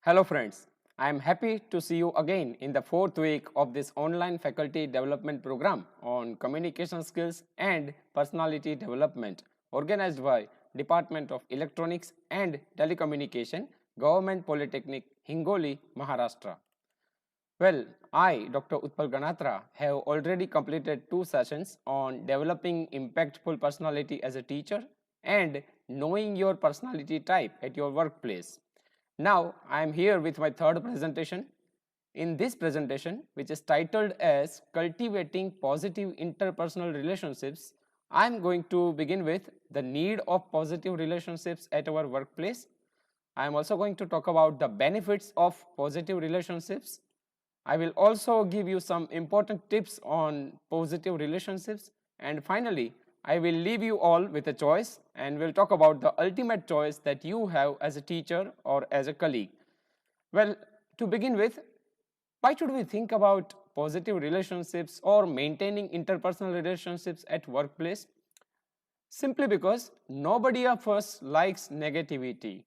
Hello friends, I am happy to see you again in the fourth week of this online faculty development program on communication skills and personality development organized by Department of Electronics and Telecommunication, Government Polytechnic, Hingoli, Maharashtra. Well, I, Dr. Utpal Ganatra, have already completed two sessions on developing impactful personality as a teacher and knowing your personality type at your workplace. Now, I am here with my third presentation. In this presentation, which is titled as Cultivating Positive Interpersonal Relationships, I am going to begin with the need of positive relationships at our workplace. I am also going to talk about the benefits of positive relationships. I will also give you some important tips on positive relationships, and finally, I will leave you all with a choice and we'll talk about the ultimate choice that you have as a teacher or as a colleague. Well, to begin with, why should we think about positive relationships or maintaining interpersonal relationships at workplace? Simply because nobody of us likes negativity.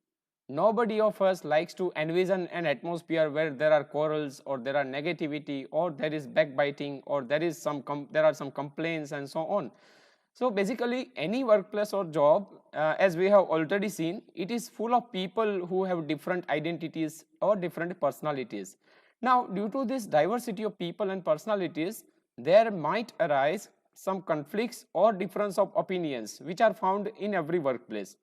Nobody of us likes to envision an atmosphere where there are quarrels or there are negativity or there is backbiting or there are some complaints and so on. So basically any workplace or job, as we have already seen, it is full of people who have different identities or different personalities. Now due to this diversity of people and personalities, there might arise some conflicts or difference of opinions which are found in every workplace.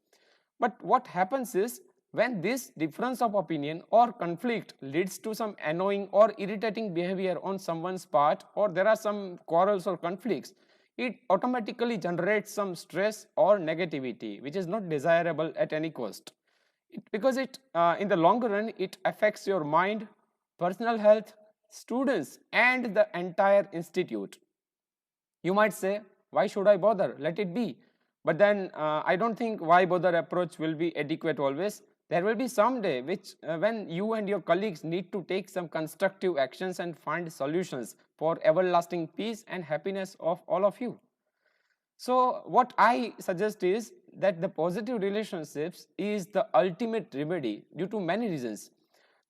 But what happens is, when this difference of opinion or conflict leads to some annoying or irritating behavior on someone's part, or there are some quarrels or conflicts, it automatically generates some stress or negativity which is not desirable at any cost. Because in the long run it affects your mind, personal health, students and the entire institute. You might say, why should I bother? Let it be. But then I don't think why bother approach will be adequate always. There will be some day when you and your colleagues need to take some constructive actions and find solutions for everlasting peace and happiness of all of you. So what I suggest is that the positive relationships is the ultimate remedy due to many reasons.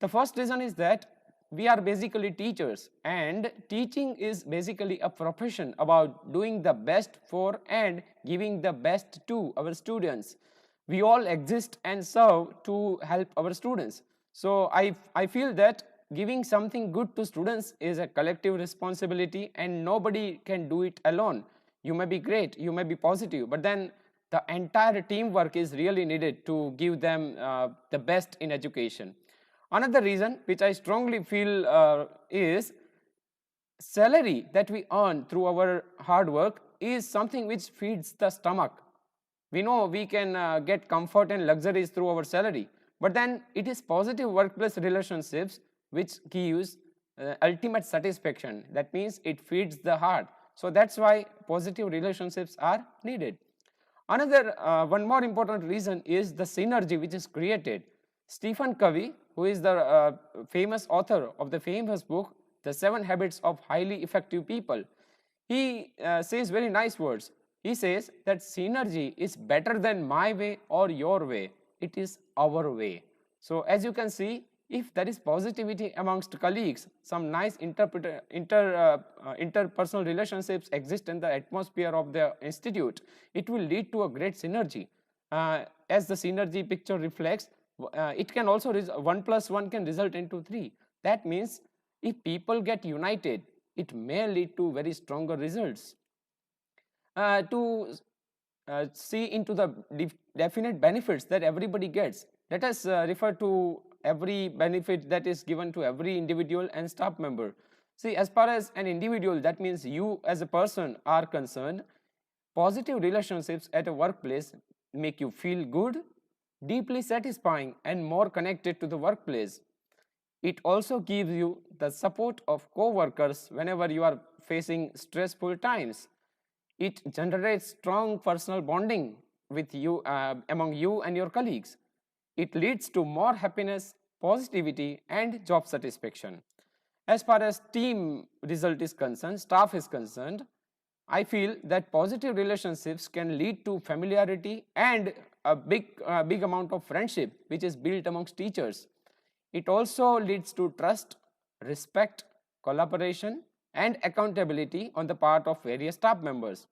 The first reason is that we are basically teachers, and teaching is basically a profession about doing the best for and giving the best to our students. We all exist and serve to help our students. So I feel that giving something good to students is a collective responsibility and nobody can do it alone. You may be great, you may be positive, but then the entire teamwork is really needed to give them the best in education. Another reason which I strongly feel is salary that we earn through our hard work is something which feeds the stomach. We know we can get comfort and luxuries through our salary, but then it is positive workplace relationships which gives ultimate satisfaction. That means it feeds the heart. So that's why positive relationships are needed. Another one more important reason is the synergy which is created. Stephen Covey, who is the famous author of the famous book The 7 Habits of Highly Effective People, he says very nice words. He says that synergy is better than my way or your way. It is our way. So as you can see, if there is positivity amongst colleagues, some nice interpersonal relationships exist in the atmosphere of the institute, it will lead to a great synergy. As the synergy picture reflects, it can also 1 plus 1 can result into 3. That means if people get united, it may lead to very stronger results. To see into the definite benefits that everybody gets, let us refer to every benefit that is given to every individual and staff member. See, as far as an individual, that means you as a person are concerned, positive relationships at a workplace make you feel good, deeply satisfying and more connected to the workplace. It also gives you the support of co-workers whenever you are facing stressful times. It generates strong personal bonding with you among you and your colleagues. It leads to more happiness, positivity and job satisfaction. As far as team result is concerned, staff is concerned, I feel that positive relationships can lead to familiarity and a big amount of friendship which is built amongst teachers. It also leads to trust, respect, collaboration, and accountability on the part of various staff members.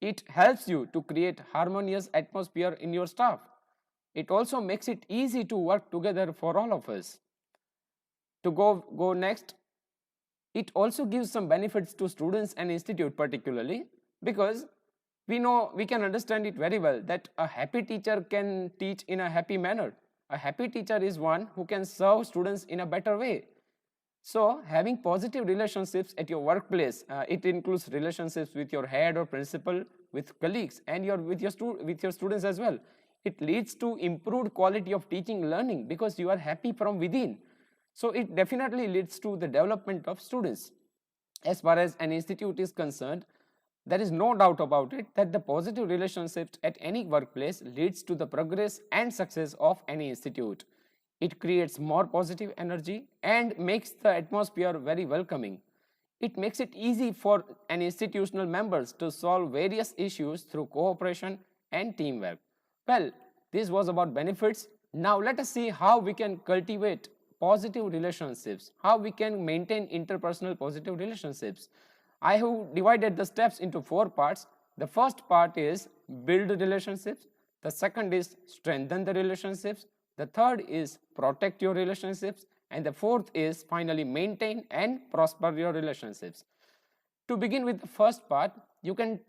It helps you to create harmonious atmosphere in your staff. It also makes it easy to work together for all of us. To go next, it also gives some benefits to students and institute particularly, because we can understand it very well that a happy teacher can teach in a happy manner. A happy teacher is one who can serve students in a better way. So having positive relationships at your workplace, it includes relationships with your head or principal, with colleagues, and with your students as well. It leads to improved quality of teaching learning because you are happy from within. So it definitely leads to the development of students. As far as an institute is concerned, there is no doubt about it that the positive relationships at any workplace leads to the progress and success of any institute. It creates more positive energy and makes the atmosphere very welcoming. It makes it easy for an institutional members to solve various issues through cooperation and teamwork. Well, this was about benefits. Now let us see how we can cultivate positive relationships, how we can maintain interpersonal positive relationships. I have divided the steps into 4 parts. The first part is build relationships. The second is strengthen the relationships. The third is protect your relationships. And the fourth is finally maintain and prosper your relationships. To begin with the first part, you can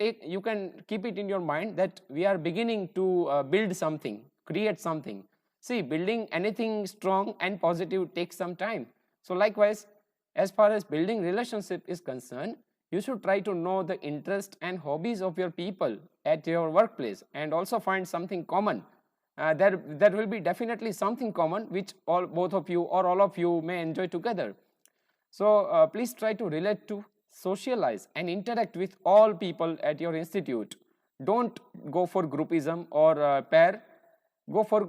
keep it in your mind that we are beginning to build something, create something. See, building anything strong and positive takes some time. So likewise, as far as building relationship is concerned, you should try to know the interests and hobbies of your people at your workplace and also find something common. There will be definitely something common which both of you or all of you may enjoy together. So please try to relate to, socialize and interact with all people at your institute. Don't go for groupism or pair. Go for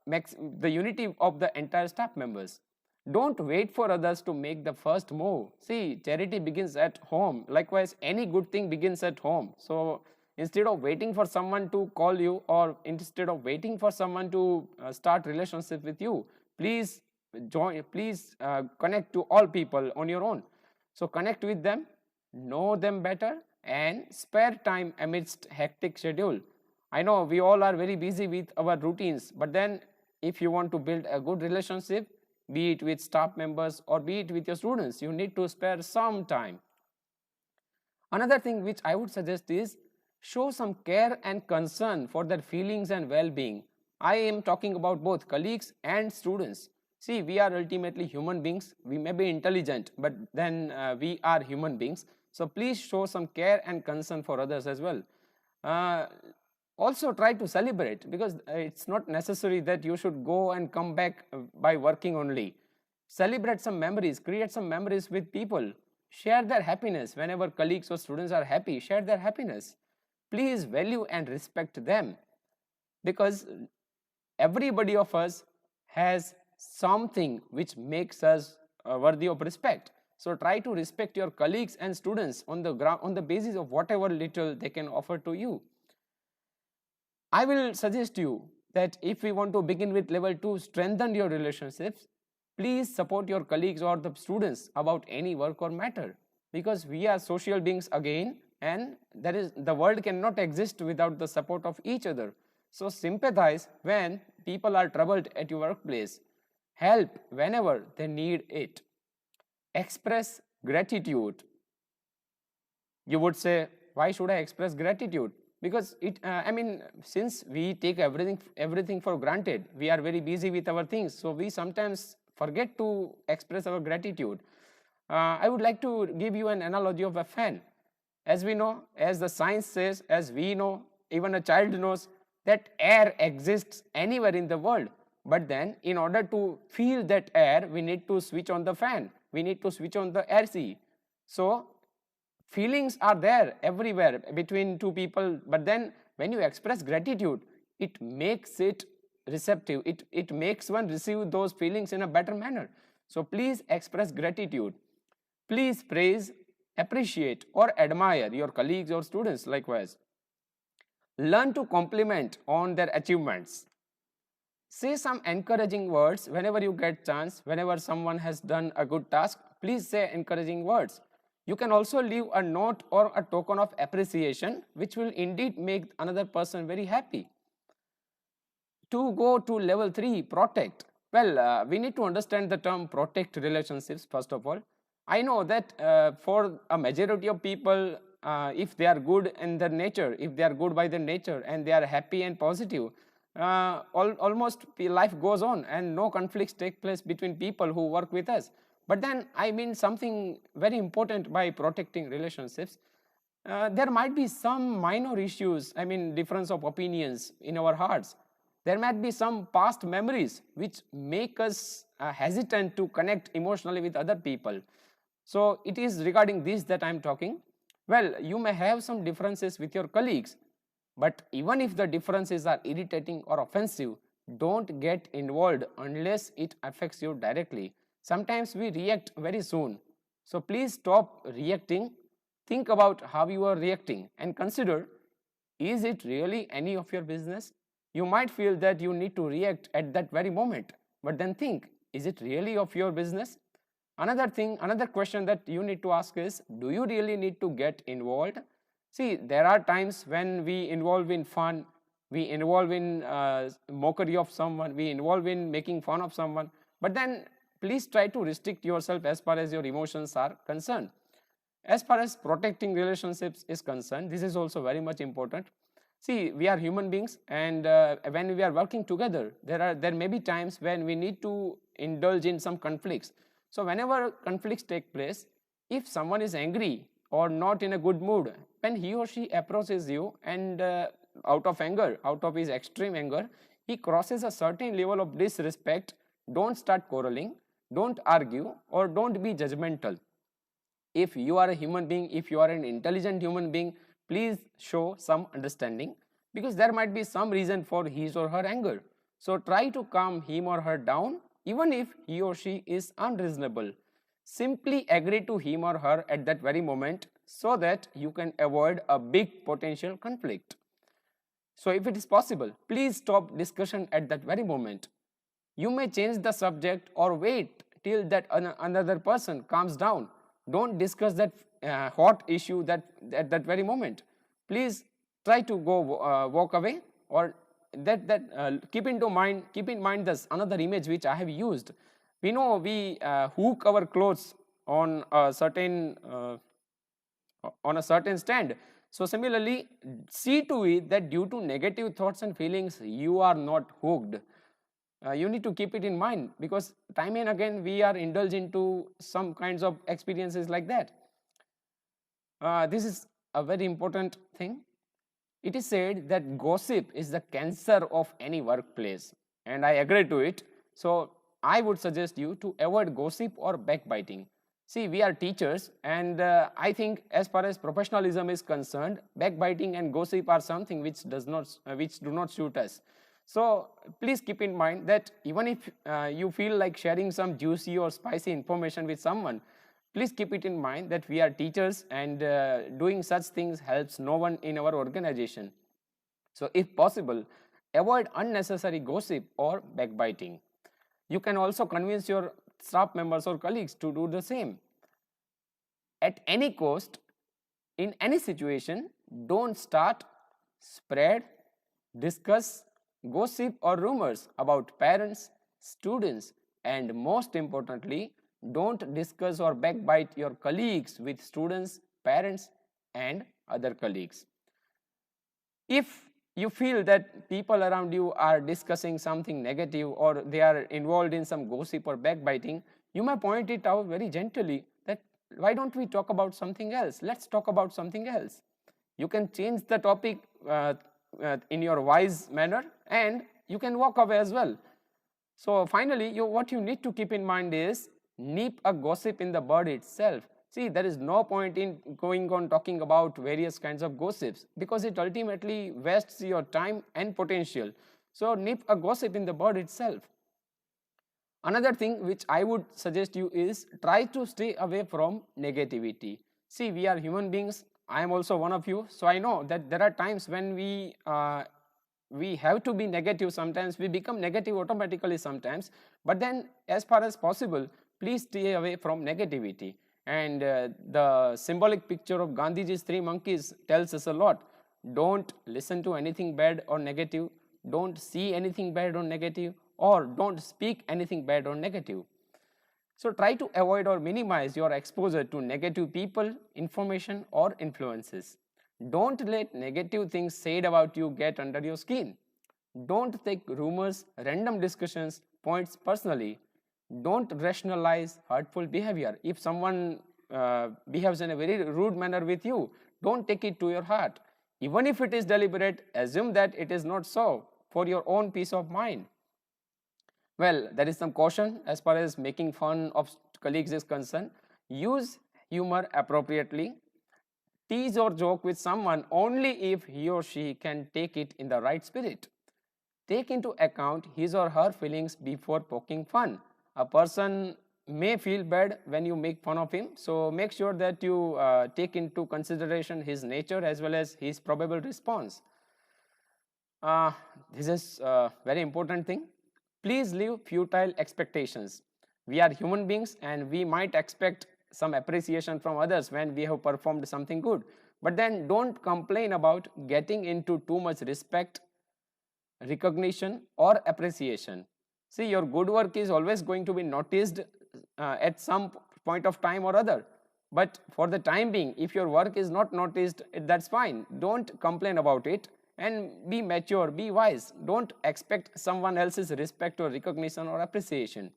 the unity of the entire staff members. Don't wait for others to make the first move. See, charity begins at home. Likewise, any good thing begins at home. So instead of waiting for someone to call you or instead of waiting for someone to start relationship with you, please connect to all people on your own. So connect with them, know them better and spare time amidst hectic schedule. I know we all are very busy with our routines, but then if you want to build a good relationship, be it with staff members or be it with your students, you need to spare some time. Another thing which I would suggest is show some care and concern for their feelings and well-being. I am talking about both colleagues and students. See, we are ultimately human beings. We may be intelligent, but then we are human beings. So please show some care and concern for others as well. Also try to celebrate, because it's not necessary that you should go and come back by working only. Celebrate some memories, create some memories with people. Share their happiness. Whenever colleagues or students are happy, share their happiness. Please value and respect them, because everybody of us has something which makes us worthy of respect. So try to respect your colleagues and students on the basis of whatever little they can offer to you. I will suggest you that if we want to begin with level 2, strengthen your relationships, please support your colleagues or the students about any work or matter, because we are social beings again, and the world cannot exist without the support of each other. So sympathize when people are troubled at your workplace. Help whenever they need it. Express gratitude. You would say, why should I express gratitude? Because since we take everything for granted, we are very busy with our things, so we sometimes forget to express our gratitude. I would like to give you an analogy of a fan. As we know, as the science says, as we know, even a child knows that air exists anywhere in the world. But then, in order to feel that air, we need to switch on the fan. We need to switch on the AC. So feelings are there everywhere between two people, but then when you express gratitude, it makes it receptive. It makes one receive those feelings in a better manner. So please express gratitude. Please praise, appreciate or admire your colleagues or students likewise. Learn to compliment on their achievements. Say some encouraging words whenever you get chance. Whenever someone has done a good task, please say encouraging words. You can also leave a note or a token of appreciation, which will indeed make another person very happy. To go to level 3, protect. Well, we need to understand the term protect relationships first of all. I know that for a majority of people, if they are good in their nature, if they are good by their nature and they are happy and positive, almost life goes on and no conflicts take place between people who work with us. But then I mean something very important by protecting relationships. There might be some minor issues, I mean difference of opinions in our hearts. There might be some past memories which make us hesitant to connect emotionally with other people. So it is regarding this that I am talking. Well, you may have some differences with your colleagues, but even if the differences are irritating or offensive, don't get involved unless it affects you directly. Sometimes we react very soon. So please stop reacting. Think about how you are reacting and consider, is it really any of your business? You might feel that you need to react at that very moment, but then think, is it really of your business? Another question that you need to ask is, do you really need to get involved? See, there are times when we involve in fun, we involve in mockery of someone, we involve in making fun of someone, but then please try to restrict yourself as far as your emotions are concerned. As far as protecting relationships is concerned, this is also very much important. See, we are human beings, and when we are working together, there may be times when we need to indulge in some conflicts. So whenever conflicts take place, if someone is angry or not in a good mood, when he or she approaches you and out of anger, out of his extreme anger, he crosses a certain level of disrespect, don't start quarreling, don't argue, or don't be judgmental. If you are a human being, if you are an intelligent human being, please show some understanding, because there might be some reason for his or her anger. So try to calm him or her down, even if he or she is unreasonable. Simply agree to him or her at that very moment so that you can avoid a big potential conflict. So if it is possible, please stop discussion at that very moment. You may change the subject or wait till that another person calms down. Don't discuss that hot issue at that very moment. Please try to go walk away, or keep in mind this another image which I have used. We know we hook our clothes on a certain stand. So similarly, see to it that due to negative thoughts and feelings, you are not hooked. You need to keep it in mind, because time and again we are indulged into some kinds of experiences like that. This is a very important thing. It is said that gossip is the cancer of any workplace, and I agree to it. So I would suggest you to avoid gossip or backbiting. See, we are teachers, and I think as far as professionalism is concerned, backbiting and gossip are something which do not suit us. So please keep in mind that even if you feel like sharing some juicy or spicy information with someone, please keep it in mind that we are teachers, and doing such things helps no one in our organization. So if possible, avoid unnecessary gossip or backbiting. You can also convince your staff members or colleagues to do the same. At any cost, in any situation, don't start, spread, discuss gossip or rumors about parents, students, and most importantly, don't discuss or backbite your colleagues with students, parents, and other colleagues. If you feel that people around you are discussing something negative or they are involved in some gossip or backbiting, you may point it out very gently that why don't we talk about something else? Let's talk about something else. You can change the topic in your wise manner, and you can walk away as well. So finally, what you need to keep in mind is, nip a gossip in the bud itself. See, there is no point in going on talking about various kinds of gossips, because it ultimately wastes your time and potential. So nip a gossip in the bud itself. Another thing which I would suggest you is, try to stay away from negativity. See, we are human beings. I am also one of you, so I know that there are times when we we have to be negative sometimes, we become negative automatically sometimes, but then as far as possible, please stay away from negativity. And the symbolic picture of Gandhiji's three monkeys tells us a lot. Don't listen to anything bad or negative, don't see anything bad or negative, or don't speak anything bad or negative. So try to avoid or minimize your exposure to negative people, information, or influences. Don't let negative things said about you get under your skin. Don't take rumors, random discussions, points personally. Don't rationalize hurtful behavior. If someone behaves in a very rude manner with you, don't take it to your heart. Even if it is deliberate, assume that it is not so, for your own peace of mind. Well, there is some caution as far as making fun of colleagues is concerned. Use humor appropriately. Tease or joke with someone only if he or she can take it in the right spirit. Take into account his or her feelings before poking fun. A person may feel bad when you make fun of him, so make sure that you take into consideration his nature as well as his probable response. This is a very important thing. Please leave futile expectations. We are human beings and we might expect some appreciation from others when we have performed something good. But then don't complain about getting into too much respect, recognition, or appreciation. See, your good work is always going to be noticed at some point of time or other. But for the time being, if your work is not noticed, that's fine. Don't complain about it and be mature, be wise. Don't expect someone else's respect or recognition or appreciation.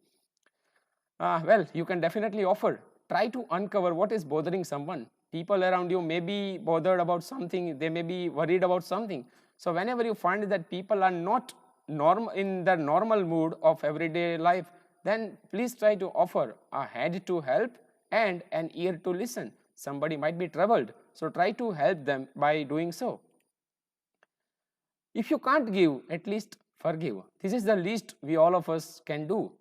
Well, you can definitely offer. Try to uncover what is bothering someone. People around you may be bothered about something, they may be worried about something. So whenever you find that people are not in the normal mood of everyday life, then please try to offer a hand to help and an ear to listen. Somebody might be troubled, so try to help them by doing so. If you can't give, at least forgive. This is the least we all of us can do.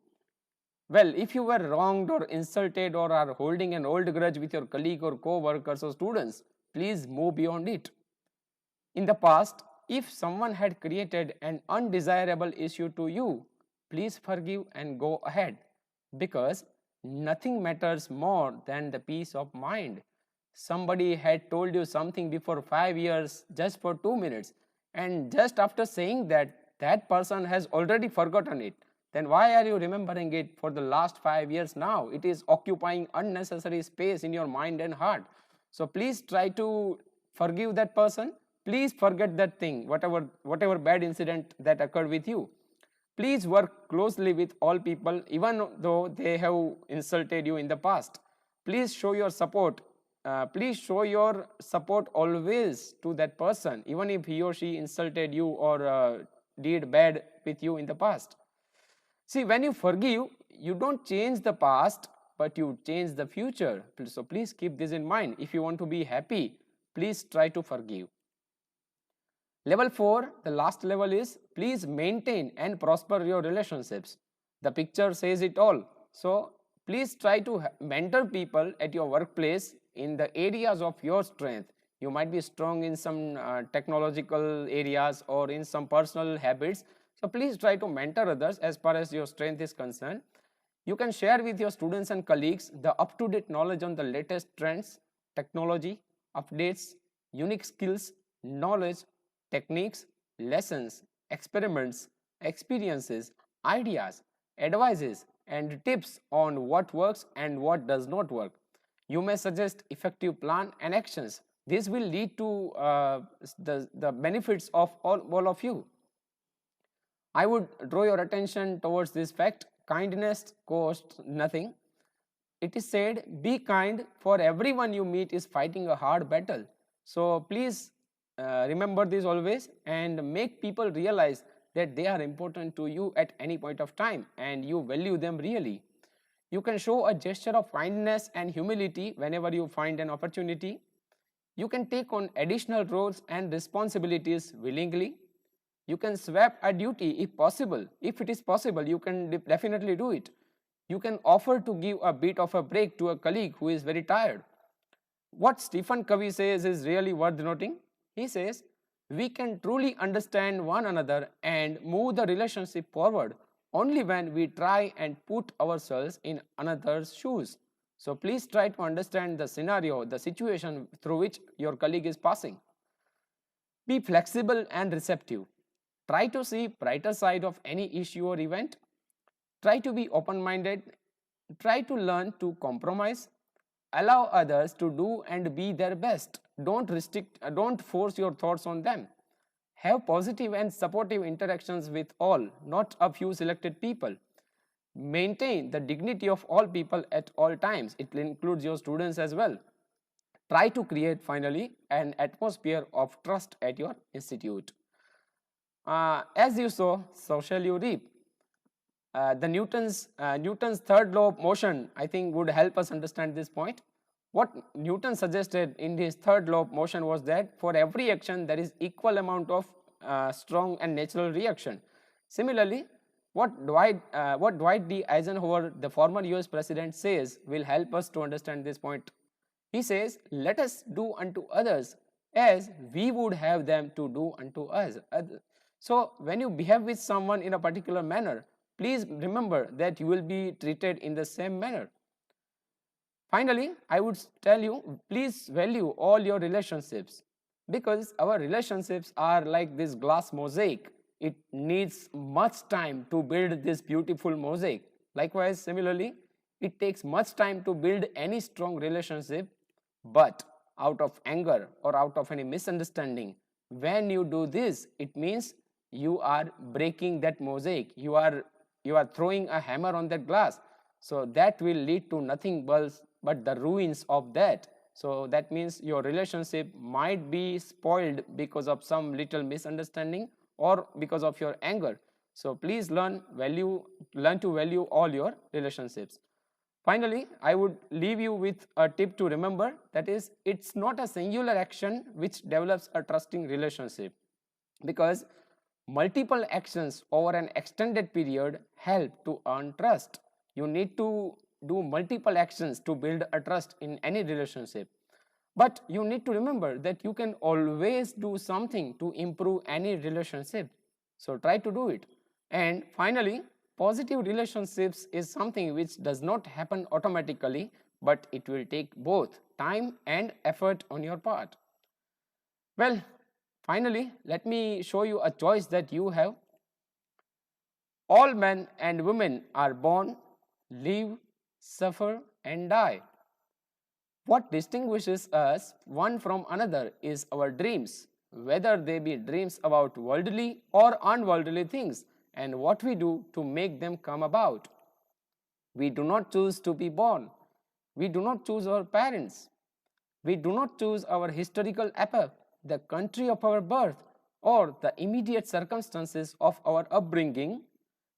Well, if you were wronged or insulted or are holding an old grudge with your colleague or co-workers or students, please move beyond it. In the past, if someone had created an undesirable issue to you, please forgive and go ahead, because nothing matters more than the peace of mind. Somebody had told you something before 5 years just for 2 minutes, and just after saying that, that person has already forgotten it. Then why are you remembering it for the last 5 years now? It is occupying unnecessary space in your mind and heart. So please try to forgive that person. Please forget that thing, whatever bad incident that occurred with you. Please work closely with all people, even though they have insulted you in the past. Please show your support. Please show your support always to that person, even if he or she insulted you or did bad with you in the past. See, when you forgive, you don't change the past, but you change the future. So please keep this in mind. If you want to be happy, please try to forgive. Level 4, the last level, is please maintain and prosper your relationships. The picture says it all. So please try to mentor people at your workplace in the areas of your strength. You might be strong in some technological areas or in some personal habits. So please try to mentor others as far as your strength is concerned. You can share with your students and colleagues the up-to-date knowledge on the latest trends, technology, updates, unique skills, knowledge, techniques, lessons, experiments, experiences, ideas, advices, and tips on what works and what does not work. You may suggest effective plan and actions. This will lead to the benefits of all of you. I would draw your attention towards this fact: kindness costs nothing. It is said, be kind, for everyone you meet is fighting a hard battle. So please remember this always and make people realize that they are important to you at any point of time and you value them really. You can show a gesture of kindness and humility whenever you find an opportunity. You can take on additional roles and responsibilities willingly. You can swap a duty if possible. If it is possible, you can definitely do it. You can offer to give a bit of a break to a colleague who is very tired. What Stephen Covey says is really worth noting. He says, We can truly understand one another and move the relationship forward only when we try and put ourselves in another's shoes. So please try to understand the scenario, the situation through which your colleague is passing. Be flexible and receptive. Try to see brighter side of any issue or event. Try to be open-minded. Try to learn to compromise. Allow others to do and be their best. Don't force your thoughts on them. Have positive and supportive interactions with all, not a few selected people. Maintain the dignity of all people at all times. It includes your students as well. Try to create, finally, an atmosphere of trust at your institute. As you sow, so shall you reap. The Newton's third law of motion, I think, would help us understand this point. What Newton suggested in his third law of motion was that for every action there is equal amount of strong and natural reaction. Similarly, what Dwight D. Eisenhower, the former US president, says will help us to understand this point. He says, let us do unto others as we would have them to do unto us. So when you behave with someone in a particular manner, please remember that you will be treated in the same manner. Finally, I would tell you, please value all your relationships, because our relationships are like this glass mosaic. It needs much time to build this beautiful mosaic. Likewise, similarly, it takes much time to build any strong relationship, but out of anger or out of any misunderstanding, when you do this, it means you are breaking that mosaic. You are throwing a hammer on that glass. So that will lead to nothing but the ruins of that. So that means your relationship might be spoiled because of some little misunderstanding or because of your anger. So please learn to value all your relationships. Finally, I would leave you with a tip to remember, that is, it's not a singular action which develops a trusting relationship, because multiple actions over an extended period help to earn trust. You need to do multiple actions to build a trust in any relationship. But you need to remember that you can always do something to improve any relationship. So try to do it. And finally, positive relationships is something which does not happen automatically, but it will take both time and effort on your part. Well, finally, let me show you a choice that you have. All men and women are born, live, suffer, and die. What distinguishes us one from another is our dreams, whether they be dreams about worldly or unworldly things, and what we do to make them come about. We do not choose to be born. We do not choose our parents. We do not choose our historical epoch, the country of our birth, or the immediate circumstances of our upbringing.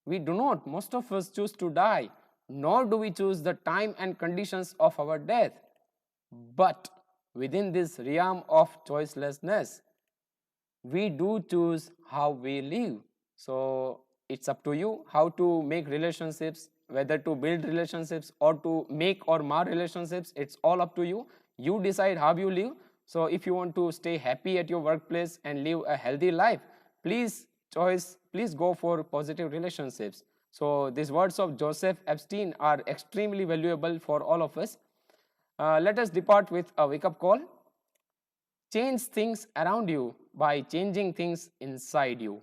We do not, most of us, choose to die, nor do we choose the time and conditions of our death. But within this realm of choicelessness, we do choose how we live. So it's up to you how to make relationships, whether to build relationships or to make or mar relationships. It's all up to you. You decide how you live. So if you want to stay happy at your workplace and live a healthy life, please go for positive relationships. So these words of Joseph Epstein are extremely valuable for all of us. Let us depart with a wake-up call. Change things around you by changing things inside you.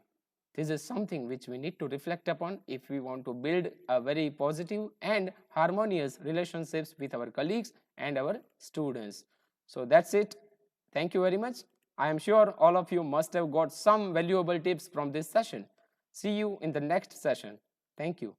This is something which we need to reflect upon if we want to build a very positive and harmonious relationships with our colleagues and our students. So that's it. Thank you very much. I am sure all of you must have got some valuable tips from this session. See you in the next session. Thank you.